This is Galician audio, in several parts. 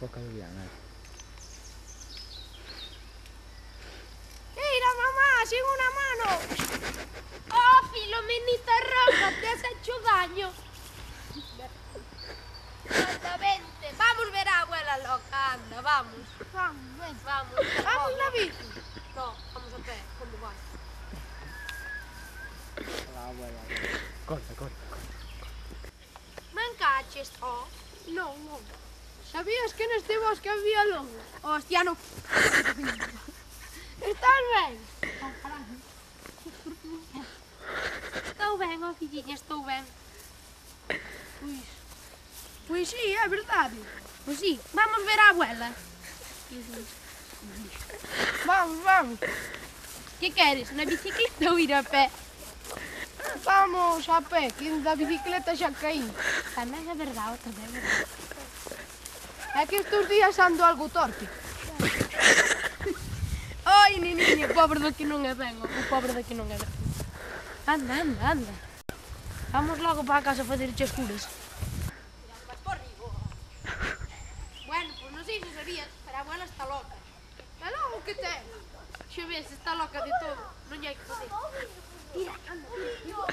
Enfócalo bien, ¡Mira, mamá! ¡Sin una mano! ¡Oh, Filomenita roja! ¡Te has hecho daño! Anda, vente. Vamos ver a abuela loca. Anda, vamos. Vamos, ven. Vamos. Vamos na bici. No, vamos a pé. ¿Cómo vas? la abuela. Corta, corta. ¿Me encaches? Oh. No, no. ¿Sabías que neste bosque había lobos? Hostia, no. Estás ben? Oh, caralho. Estou ben, oh filliña, estou ben. Pois sí, é verdade. Pois sí, vamos ver a abuela. Vamos, vamos. Que queres, na bicicleta ou ir a pé? Vamos a pé, que da bicicleta xa caí. Tamén é verdade, tamén é verdade. É que estes días ando algo torpe. Ai, neniña, o pobre do que non é ben, o pobre do que non é ben. Anda, anda, anda. Vamos logo para a casa a fazer chascuras. Bueno, pues non sei se sabías, pero a abuela está loca. E logo que ten? Xa ves, está loca de todo. Non hai que fazer. Tira, anda, tira.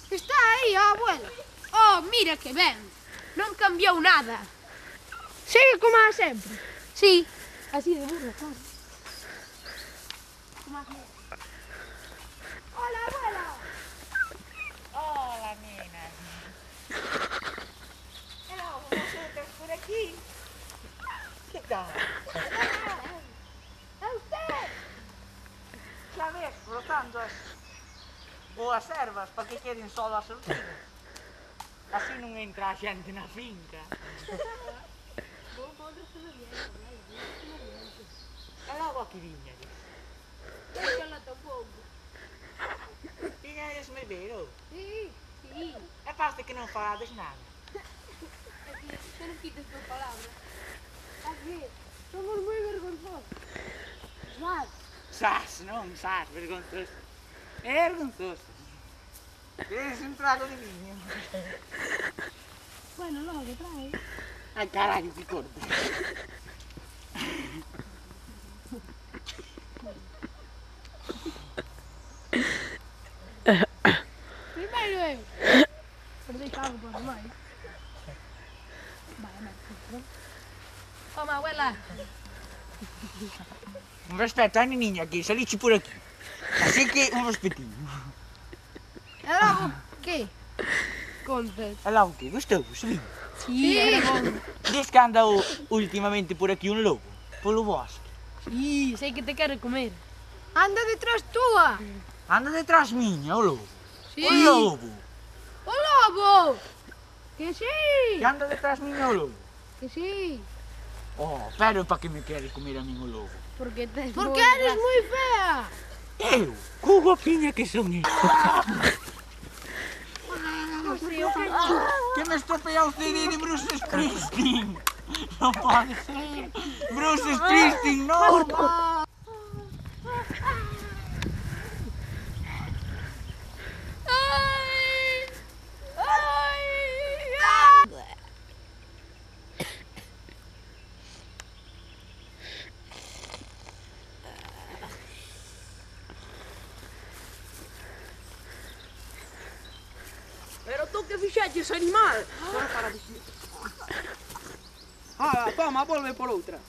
Está aí a abuela. Oh, mira que ben. Non cambiou nada. Sigue como a sempre. Sí, así de burra, claro. Hola, abuela. Hola, nena. Hello, vosotros por aquí. ¿Qué tal? É usted. Xa ves, brotando as boas ervas para que queden só as sortidas. Así non entra a xente na finca. E logo aquí viñades. Déxala tampouco. Viñades me ver, ou? Sí, sí. É paste que non falades nada. Xa non quites por palabra. Aquí, somos moi vergonzosos. Vas. Sas, non, sas, vergonzoso. É vergonzoso. Queres un trago de viño? Bueno, logo, trae. Ai, carallo, que corto. Primeiro eu. Perdei algo para a mãe. Toma, abuela. Un respeto a neniña que saliche por aquí. Así que un respetinho. E logo que? Contas. E logo que gostou, subiu. Sí, era bom. Diz que anda ultimamente por aquí un lobo, polo bosque. Sí, sei que te quero comer. Anda detrás túa. Anda detrás miña, o lobo. Sí. O lobo. O lobo. Que sí. Que anda detrás miña o lobo. Que sí. Oh, pero para que me quere comer a min o lobo? Porque tes Porque eres moi fea. Eu, cu guapiña que son eu. Que me estropea o CD de Bruce Springsteen. Non pode ser. Bruce Springsteen, non. Pero tú que fixeches, animal. Para de xir. Ah, toma, volve por outra.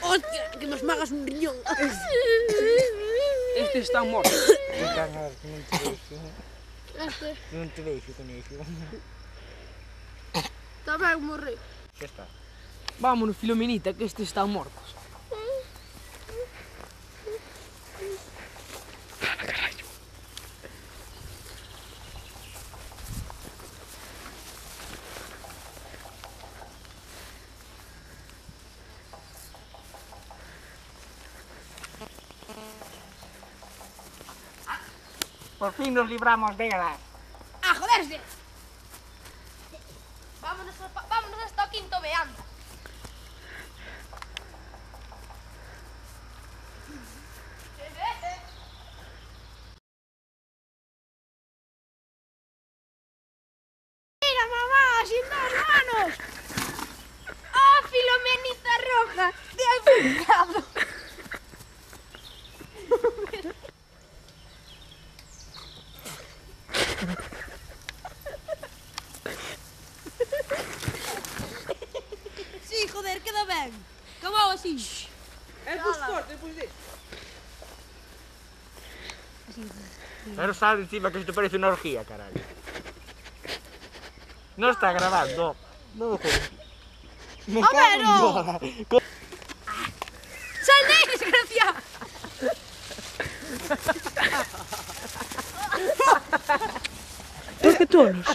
Hostia, que me esmagas un riñón. Este está morto. Non te veixo con iso. Tamén morreu. Xa está. Vámonos, Filomenita, que estes están mortos. Por fin nos libramos delas. ¡A joderse! Vámonos hasta o quinto B, anda. Pero sal encima que esto parece una orgía, caralho. No está grabando. No me jodas. Me A ver, cago en no. Dios. ¡Sal de ahí, desgraciado! ¿Por qué tonos?